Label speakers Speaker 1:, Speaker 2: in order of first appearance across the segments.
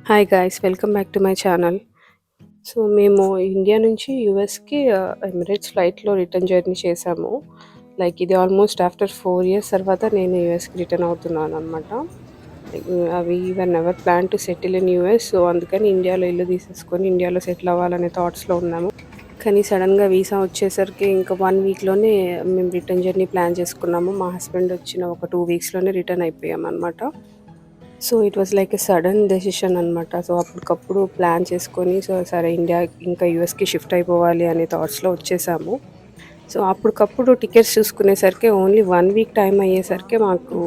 Speaker 1: Hi guys, welcome back to my channel. So మేము India నుంచి యూఎస్కి Emirates ఫ్లైట్లో return journey చేశాము. లైక్ ఇది ఆల్మోస్ట్ ఆఫ్టర్ 4 years తర్వాత నేను యూఎస్కి రిటర్న్ అవుతున్నాను అనమాట. అవి one ever plan to settle in US. So అందుకని ఇండియాలో ఇల్లు తీసేసుకొని ఇండియాలో సెటిల్ అవ్వాలనే థాట్స్లో ఉన్నాము. కానీ సడన్గా వీసా వచ్చేసరికి ఇంకా 1 weekలోనే మేము రిటర్న్ జర్నీ ప్లాన్ చేసుకున్నాము. మా హస్బెండ్ వచ్చిన ఒక 2 weeksలోనే రిటర్న్ అయిపోయాం అనమాట. So it was like a sudden decision అనమాట. సో అప్పటికప్పుడు ప్లాన్ చేసుకొని సో సరే ఇండియా ఇంకా యూఎస్కి షిఫ్ట్ అయిపోవాలి అనే థాట్స్లో వచ్చేసాము. సో అప్పటికప్పుడు టికెట్స్ చూసుకునేసరికి ఓన్లీ 1 week టైం అయ్యేసరికి మాకు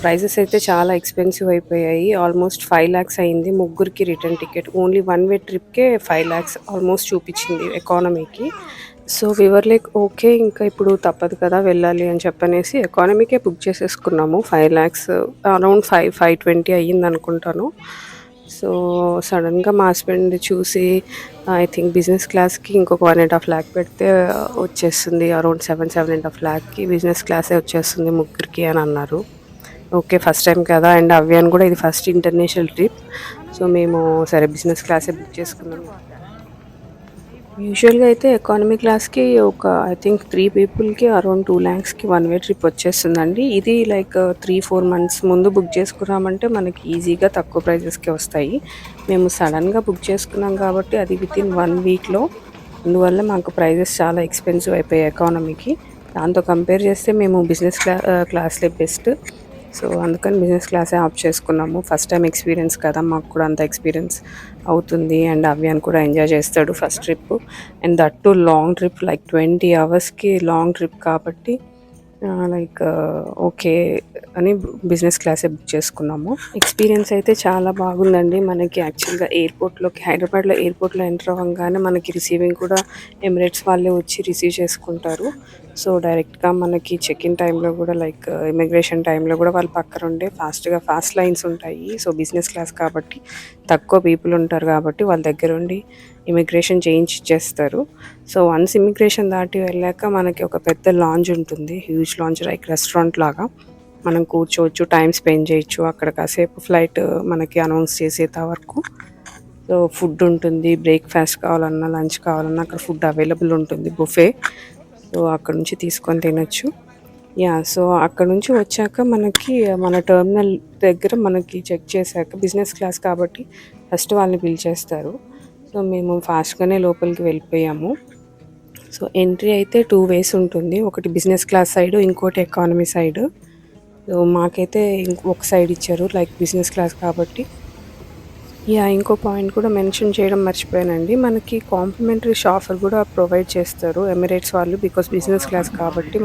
Speaker 1: ప్రైజెస్ అయితే చాలా ఎక్స్పెన్సివ్ అయిపోయాయి. ఆల్మోస్ట్ 5 lakhs అయింది ముగ్గురికి return ticket. Only 1 way ట్రిప్కే 5 lakhs almost చూపించింది ఎకానమీకి. సో వివర్ లైక్ ఓకే, ఇంకా ఇప్పుడు తప్పదు కదా వెళ్ళాలి అని చెప్పనేసి ఎకానమీకే బుక్ చేసేసుకున్నాము. 5 lakhs అరౌండ్ 520 అయ్యింది అనుకుంటాను. సో సడన్గా మా హస్బెండ్ చూసి ఐ థింక్ బిజినెస్ క్లాస్కి ఇంకొక 1.5 lakh పెడితే వచ్చేస్తుంది, అరౌండ్ 7.5 lakh బిజినెస్ క్లాసే వచ్చేస్తుంది ముగ్గురికి అని అన్నారు. ఓకే, ఫస్ట్ టైం కదా, అండ్ అవ్యాన్ కూడా ఇది ఫస్ట్ ఇంటర్నేషనల్ ట్రిప్. సో మేము సరే బిజినెస్ క్లాసే బుక్ చేసుకున్నాము. యూజువల్గా అయితే ఎకానమీ క్లాస్కి ఒక ఐ థింక్ 3 peopleకి అరౌండ్ 2 lakhsకి 1 way ట్రిప్ వచ్చేస్తుందండి. ఇది లైక్ 3-4 months ముందు బుక్ చేసుకున్నామంటే మనకి ఈజీగా తక్కువ ప్రైజెస్కి వస్తాయి. మేము సడన్గా బుక్ చేసుకున్నాం కాబట్టి అది వితిన్ 1 weekలో. అందువల్ల మాకు ప్రైజెస్ చాలా ఎక్స్పెన్సివ్ అయిపోయాయి ఎకానమీకి. దాంతో కంపేర్ చేస్తే మేము బిజినెస్ క్లాస్లే బెస్ట్. సో అందుకని బిజినెస్ క్లాసే ఆప్ట్ చేసుకున్నాము. ఫస్ట్ టైం ఎక్స్పీరియన్స్ కదా, మాకు కూడా అంత ఎక్స్పీరియన్స్ అవుతుంది. అండ్ అవ్యాన్ కూడా ఎంజాయ్ చేస్తాడు first trip, and that to long trip, like 20 hours long trip కాబట్టి లైక్ ఓకే అని బిజినెస్ క్లాసే బుక్ చేసుకున్నాము. ఎక్స్పీరియన్స్ అయితే చాలా బాగుందండి. మనకి యాక్చువల్గా హైదరాబాద్లో ఎయిర్పోర్ట్లో ఎంటర్ అవ్వగానే మనకి రిసీవింగ్ కూడా ఎమిరేట్స్ వాళ్ళే వచ్చి రిసీవ్ చేసుకుంటారు. సో డైరెక్ట్గా మనకి చెక్ ఇన్ టైంలో కూడా లైక్ ఇమిగ్రేషన్ టైంలో కూడా వాళ్ళు పక్కన ఉండే ఫాస్ట్ లైన్స్ ఉంటాయి. సో బిజినెస్ క్లాస్ కాబట్టి తక్కువ పీపుల్ ఉంటారు కాబట్టి వాళ్ళ దగ్గర ఉండి ఇమిగ్రేషన్ చేయించి ఇచ్చేస్తారు. సో వన్స్ ఇమిగ్రేషన్ దాటి వెళ్ళాక మనకి ఒక పెద్ద లాంజ్ ఉంటుంది, హ్యూజ్ లాంజ్, లైక్ రెస్టారెంట్ లాగా. మనం కూర్చోవచ్చు, టైం స్పెండ్ చేయొచ్చు అక్కడ కాసేపు. ఫ్లైట్ మనకి అనౌన్స్ చేసేంత వరకు సో ఫుడ్ ఉంటుంది. బ్రేక్ఫాస్ట్ కావాలన్నా లంచ్ కావాలన్నా అక్కడ ఫుడ్ అవైలబుల్ ఉంటుంది, బుఫే. సో అక్కడ నుంచి తీసుకొని తినొచ్చు. సో అక్కడ నుంచి వచ్చాక మనకి మన టెర్మినల్ దగ్గర మనకి చెక్ చేశాక బిజినెస్ క్లాస్ కాబట్టి ఫస్ట్ వాళ్ళని పిలిచేస్తారు. సో మేము ఫాస్ట్గానే లోపలికి వెళ్ళిపోయాము. సో ఎంట్రీ అయితే 2 ways ఉంటుంది, ఒకటి బిజినెస్ క్లాస్ సైడ్, ఇంకోటి ఎకానమీ సైడ్. సో మాకైతే ఒక సైడ్ ఇచ్చారు, లైక్ బిజినెస్ క్లాస్ కాబట్టి. ఇంకో పాయింట్ కూడా మెన్షన్ చేయడం మర్చిపోయానండి, మనకి కాంప్లిమెంటరీ షాఫర్ కూడా ప్రొవైడ్ చేస్తారు ఎమిరేట్స్ వాళ్ళు. బికాస్ బిజినెస్ క్లాస్ కాబట్టి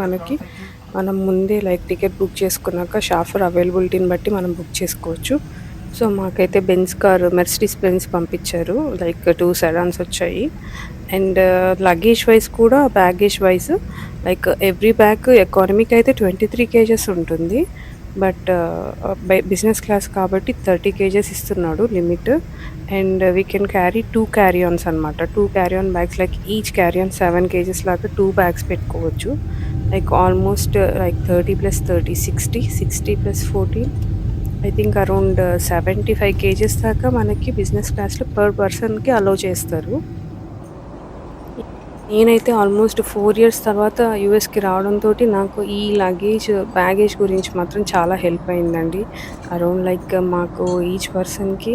Speaker 1: మనం ముందే లైక్ టికెట్ బుక్ చేసుకున్నాక షాఫర్ అవైలబిలిటీని బట్టి మనం బుక్ చేసుకోవచ్చు. సో మాకైతే మెర్సిడీస్ బెంజ్ పంపించారు, లైక్ 2 sedans వచ్చాయి. అండ్ లగేజ్ వైజ్ కూడా baggage wise like every bag ఎకానమీకి అయితే 23 kgs ఉంటుంది. బట్ బిజినెస్ క్లాస్ కాబట్టి 30 kgs ఇస్తున్నాడు limit. And we can carry 2 carry-ons అనమాట. 2 carry-on bags, like each carry-on 7 kgs లాగా 2 bags పెట్టుకోవచ్చు. Like almost like 30 + 30 60 + 14 I think around 75 kgs దాకా మనకి బిజినెస్ క్లాస్లో పర్ పర్సన్కి అలౌ చేస్తారు. నేనైతే ఆల్మోస్ట్ 4 years తర్వాత యూఎస్కి రావడంతో నాకు ఈ బ్యాగేజ్ గురించి మాత్రం చాలా హెల్ప్ అయిందండి. అరౌండ్ లైక్ మాకు ఈచ్ పర్సన్కి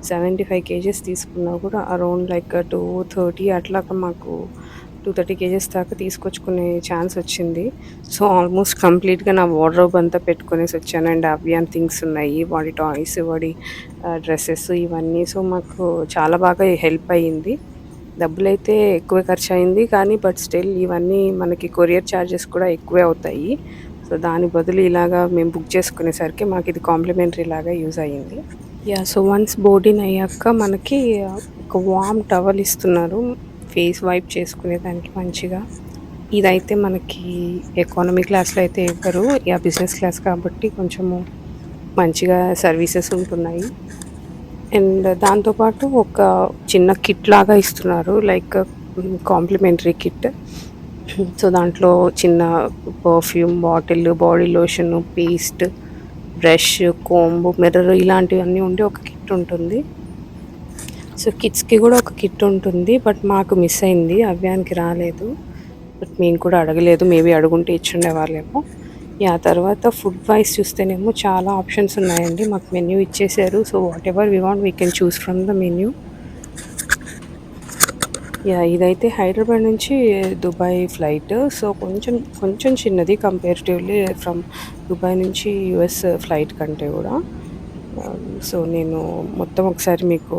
Speaker 1: 75 kgs తీసుకున్నా కూడా అరౌండ్ లైక్ 230 అట్లాగా మాకు 230 kgs దాకా తీసుకొచ్చుకునే ఛాన్స్ వచ్చింది. సో ఆల్మోస్ట్ కంప్లీట్గా నా వార్డ్రోబ్ అంతా పెట్టుకునేసి వచ్చాను. అండ్ అవ్యాన్ థింగ్స్ ఉన్నాయి, వాడి టాయ్స్, వాడి డ్రెస్సెస్ ఇవన్నీ. సో మాకు చాలా బాగా హెల్ప్ అయ్యింది. డబ్బులైతే ఎక్కువే ఖర్చు అయింది కానీ బట్ స్టిల్ ఇవన్నీ మనకి కొరియర్ ఛార్జెస్ కూడా ఎక్కువే అవుతాయి. సో దాని బదులు ఇలాగా మేము బుక్ చేసుకునేసరికి మాకు ఇది కాంప్లిమెంటరీ లాగా యూజ్ అయ్యింది. సో వన్స్ బోర్డింగ్ అయ్యాక మనకి ఒక వార్మ్ టవల్ ఇస్తున్నారు ఫేస్ వైప్ చేసుకునేదానికి మంచిగా. ఇదైతే మనకి ఎకానమీ క్లాస్లో అయితే ఇవ్వరు, బిజినెస్ క్లాస్ కాబట్టి కొంచెము మంచిగా సర్వీసెస్ ఉంటున్నాయి. అండ్ దాంతోపాటు ఒక చిన్న కిట్ లాగా ఇస్తున్నారు, లైక్ కాంప్లిమెంటరీ కిట్. సో దాంట్లో చిన్న perfume bottle, body lotion, paste, brush, comb, mirror ఇలాంటివన్నీ ఉండి ఒక కిట్ కిట్ ఉంటుంది. సో కిడ్స్కి కూడా ఒక కిట్ ఉంటుంది, బట్ మాకు మిస్ అయింది, అవ్యానికి రాలేదు. బట్ మేము కూడా అడగలేదు, మేబీ అడుగుంటే ఇచ్చుండేవాళ్ళేమో. తర్వాత ఫుడ్ వైస్ చూస్తేనేమో చాలా ఆప్షన్స్ ఉన్నాయండి. మాకు మెన్యూ ఇచ్చేసారు. So what ever we want we can choose from the menu. ఇదైతే హైదరాబాద్ నుంచి దుబాయ్ ఫ్లైట్. సో కొంచెం కొంచెం చిన్నది కంపేరిటివ్లీ ఫ్రమ్ దుబాయ్ నుంచి యుఎస్ ఫ్లైట్ కంటే కూడా. సో నేను మొత్తం ఒకసారి మీకు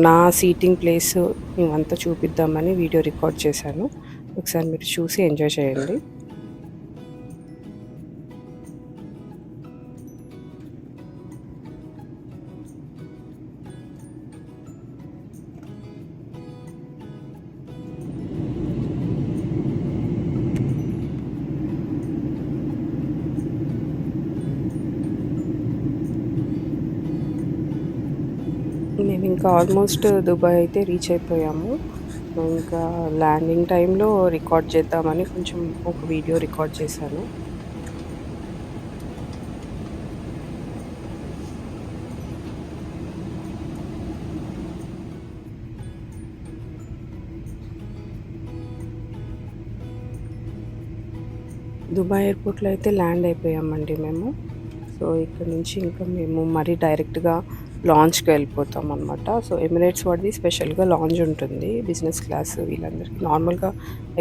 Speaker 1: నా సీటింగ్ ప్లేస్ మేమంతా చూపిద్దామని వీడియో రికార్డ్ చేశాను. ఒకసారి మీరు చూసి ఎంజాయ్ చేయండి. మేము ఇంకా ఆల్మోస్ట్ దుబాయ్ అయితే రీచ్ అయిపోయాము. ఇంకా ల్యాండింగ్ టైంలో రికార్డ్ చేద్దామని కొంచెం ఒక వీడియో రికార్డ్ చేశాను. దుబాయ్ ఎయిర్పోర్ట్లో అయితే ల్యాండ్ అయిపోయామండి మేము. సో ఇక్కడ నుంచి ఇంకా మేము మరీ డైరెక్ట్గా లాంచ్కి వెళ్ళిపోతాం అనమాట. సో ఎమిరేట్స్ వాడిది స్పెషల్గా లాంచ్ ఉంటుంది బిజినెస్ క్లాస్ వీళ్ళందరికీ. నార్మల్గా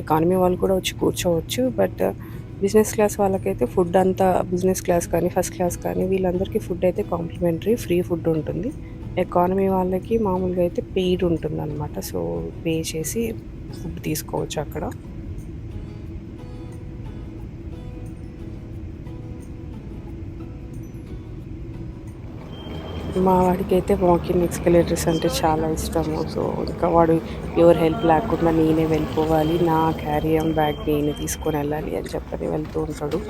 Speaker 1: ఎకానమీ వాళ్ళు కూడా వచ్చి కూర్చోవచ్చు, బట్ బిజినెస్ క్లాస్ వాళ్ళకైతే ఫుడ్ అంతా, బిజినెస్ క్లాస్ కానీ ఫస్ట్ క్లాస్ కానీ వీళ్ళందరికీ ఫుడ్ అయితే కాంప్లిమెంటరీ, ఫ్రీ ఫుడ్ ఉంటుంది. ఎకానమీ వాళ్ళకి మామూలుగా అయితే పెయిడ్ ఉంటుంది అనమాట. సో పే చేసి ఫుడ్ తీసుకోవచ్చు అక్కడ. మా వాడికి అయితే వాకింగ్ ఎక్స్కలేటర్స్ అంటే చాలా ఇష్టము. సో ఇంకా వాడు ఎవరు హెల్ప్ లేకుండా నేనే వెళ్ళిపోవాలి, నా క్యారీ ఆన్ బ్యాగ్ నేనే తీసుకొని వెళ్ళాలి అని చెప్పని వెళ్తూ ఉంటాడు.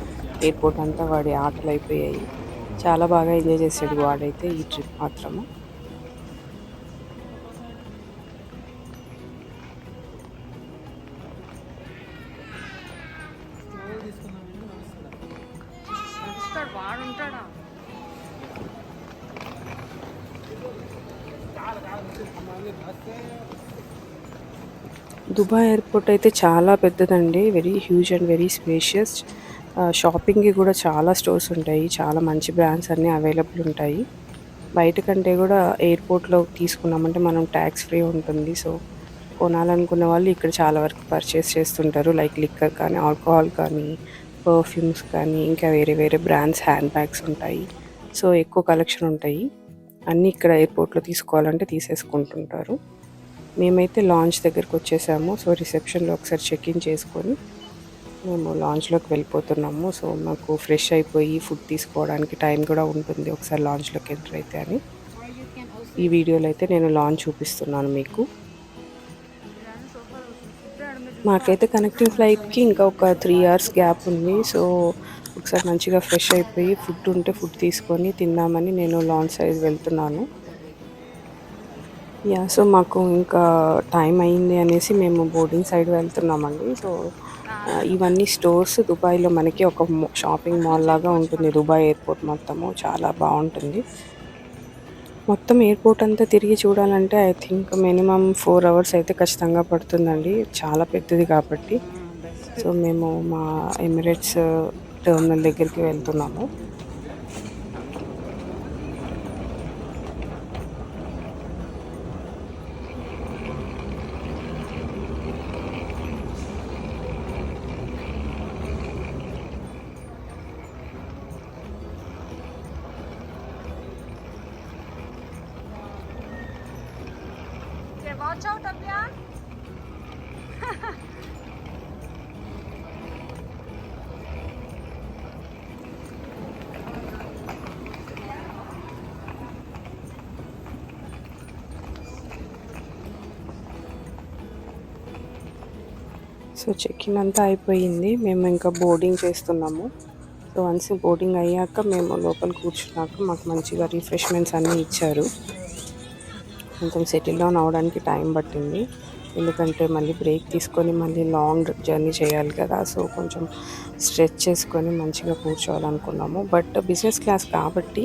Speaker 1: ఎయిర్పోర్ట్ అంతా వాడి ఆటలు అయిపోయాయి. చాలా బాగా ఎంజాయ్ చేసాడు వాడైతే ఈ ట్రిప్ మాత్రము. దుబాయ్ ఎయిర్పోర్ట్ అయితే చాలా పెద్దదండి, very huge and very spacious. షాపింగ్కి కూడా చాలా స్టోర్స్ ఉంటాయి, చాలా మంచి బ్రాండ్స్ అన్నీ అవైలబుల్ ఉంటాయి. బయట కంటే కూడా ఎయిర్పోర్ట్లో తీసుకున్నామంటే మనం ట్యాక్స్ ఫ్రీ ఉంటుంది. సో కొనాలనుకున్న వాళ్ళు ఇక్కడ చాలా వరకు పర్చేస్ చేస్తుంటారు, లైక్ లిక్కర్ కానీ, ఆల్కహాల్ కానీ, పర్ఫ్యూమ్స్ కానీ, ఇంకా వేరే వేరే బ్రాండ్స్ హ్యాండ్ బ్యాగ్స్ ఉంటాయి. సో ఎక్కువ కలెక్షన్ ఉంటాయి, అన్నీ ఇక్కడ ఎయిర్పోర్ట్లో తీసుకోవాలంటే తీసేసుకుంటుంటారు. మేమైతే లాంచ్ దగ్గరికి వచ్చేసాము. సో రిసెప్షన్లో ఒకసారి చెక్ ఇన్ చేసుకొని మేము లాంచ్లోకి వెళ్ళిపోతున్నాము. సో మాకు ఫ్రెష్ అయిపోయి ఫుడ్ తీసుకోవడానికి టైం కూడా ఉంటుంది ఒకసారి లాంచ్లోకి ఎంటర్ అయితే అని. ఈ వీడియోలో అయితే నేను లాంచ్ చూపిస్తున్నాను మీకు. మాకైతే కనెక్టింగ్ ఫ్లైట్కి ఇంకా ఒక 3 hours గ్యాప్ ఉంది. సో ఒకసారి మంచిగా ఫ్రెష్ అయిపోయి ఫుడ్ ఉంటే ఫుడ్ తీసుకొని తిందామని నేను లాంచ్ సైజ్ వెళ్తున్నాను. సో మాకు ఇంకా టైం అయింది అనేసి మేము బోర్డింగ్ సైడ్ వెళ్తున్నామండి. సో ఇవన్నీ స్టోర్స్ దుబాయ్లో మనకి ఒక షాపింగ్ మాల్ లాగా ఉంటుంది. దుబాయ్ ఎయిర్పోర్ట్ మొత్తము చాలా బాగుంటుంది. మొత్తం ఎయిర్పోర్ట్ అంతా తిరిగి చూడాలంటే ఐ థింక్ మినిమం 4 hours అయితే ఖచ్చితంగా పడుతుందండి, చాలా పెద్దది కాబట్టి. సో మేము మా ఎమిరేట్స్ టెర్మినల్ దగ్గరికి వెళ్తున్నాము.
Speaker 2: Watch out, Abhya.
Speaker 1: So check in అంతా అయిపోయింది, మేము ఇంకా బోర్డింగ్ చేస్తున్నాము. సో వన్స్ బోర్డింగ్ అయ్యాక మేము లోపల కూర్చున్నాక మాకు మంచిగా రిఫ్రెష్మెంట్స్ అన్నీ ఇచ్చారు. కొంచెం సెటిల్ డౌన్ అవ్వడానికి టైం పట్టింది. ఎందుకంటే మళ్ళీ బ్రేక్ తీసుకొని మళ్ళీ లాంగ్ జర్నీ చేయాలి కదా, సో కొంచెం స్ట్రెచ్ చేసుకొని మంచిగా కూర్చోవాలనుకున్నాము. బట్ బిజినెస్ క్లాస్ కాబట్టి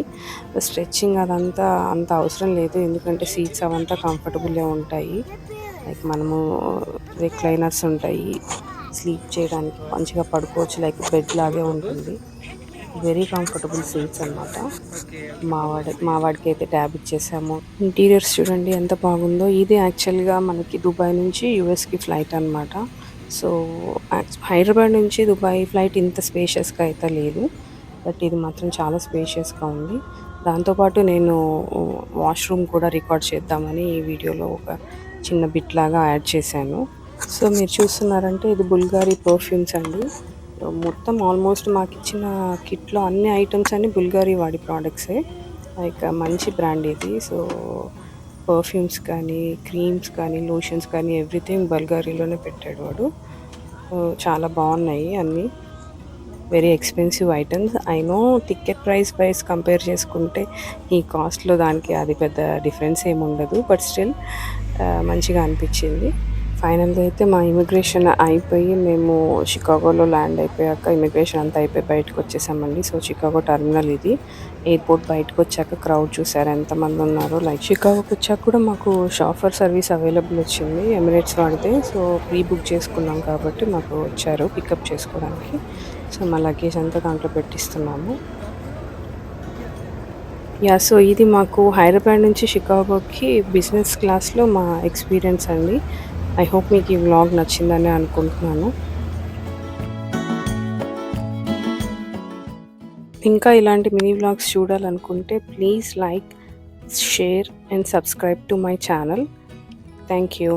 Speaker 1: స్ట్రెచ్చింగ్ అదంతా అంత అవసరం లేదు, ఎందుకంటే సీట్స్ అవంతా కంఫర్టబుల్గా ఉంటాయి. లైక్ మనము రిక్లైనర్స్ ఉంటాయి, స్లీప్ చేయడానికి మంచిగా పడుకోవచ్చు, లైక్ బెడ్ లాగే ఉంటుంది. వెరీ కంఫర్టబుల్ సీట్స్ అనమాట. మా వాడికి అయితే ట్యాబ్ ఇచ్చేసాము. ఇంటీరియర్స్ చూడండి ఎంత బాగుందో. ఇది యాక్చువల్గా మనకి దుబాయ్ నుంచి యూఎస్కి ఫ్లైట్ అనమాట. సో హైదరాబాద్ నుంచి దుబాయ్ ఫ్లైట్ ఇంత స్పేషియస్గా అయితే లేదు, బట్ ఇది మాత్రం చాలా స్పేషియస్గా ఉంది. దాంతోపాటు నేను వాష్రూమ్ కూడా రికార్డ్ చేద్దామని ఈ వీడియోలో ఒక చిన్న బిట్ లాగా యాడ్ చేశాను. సో మీరు చూస్తున్నారంటే ఇది బుల్గారీ పర్ఫ్యూమ్స్ అండి. మొత్తం ఆల్మోస్ట్ మాకు ఇచ్చిన కిట్లో అన్ని ఐటమ్స్ అన్ని బుల్గారీ వాడి ప్రోడక్ట్సే. లైక్ మంచి బ్రాండ్ ఇది. సో పర్ఫ్యూమ్స్ కానీ, క్రీమ్స్ కానీ, లోషన్స్ కానీ ఎవ్రీథింగ్ బల్గారీలోనే పెట్టాడు వాడు. చాలా బాగున్నాయి అన్నీ. Very expensive items. I know ticket price compare చేసుకుంటే ఈ కాస్ట్లో దానికి అది పెద్ద డిఫరెన్స్ ఏమి ఉండదు, బట్ స్టిల్ మంచిగా అనిపించింది. ఫైనల్గా అయితే మా ఇమిగ్రేషన్ అయిపోయి మేము షికాగోలో ల్యాండ్ అయిపోయాక ఇమిగ్రేషన్ అంతా అయిపోయి బయటకు వచ్చేసామండి. సో షికాగో టర్మినల్ ఇది. ఎయిర్పోర్ట్ బయటకు వచ్చాక క్రౌడ్ చూసారు ఎంతమంది ఉన్నారో. లైక్ షికాగోకి వచ్చాక కూడా మాకు షాఫర్ సర్వీస్ అవైలబుల్ వచ్చింది ఎమిరేట్స్ వాడితే. సో ప్రీ బుక్ చేసుకున్నాం కాబట్టి మాకు వచ్చారు పికప్ చేసుకోవడానికి. సో మా లగేజ్ అంతా దాంట్లో పెట్టిస్తున్నాము. సో ఇది మాకు హైదరాబాద్ నుంచి షికాగోకి బిజినెస్ క్లాస్లో మా ఎక్స్పీరియన్స్ అండి. ఐ హోప్ మీకు ఈ వ్లాగ్ నచ్చిందని అనుకుంటున్నాను. ఇంకా ఇలాంటి మినీ వ్లాగ్స్ చూడాలనుకుంటే please like, share and subscribe to my channel. Thank you.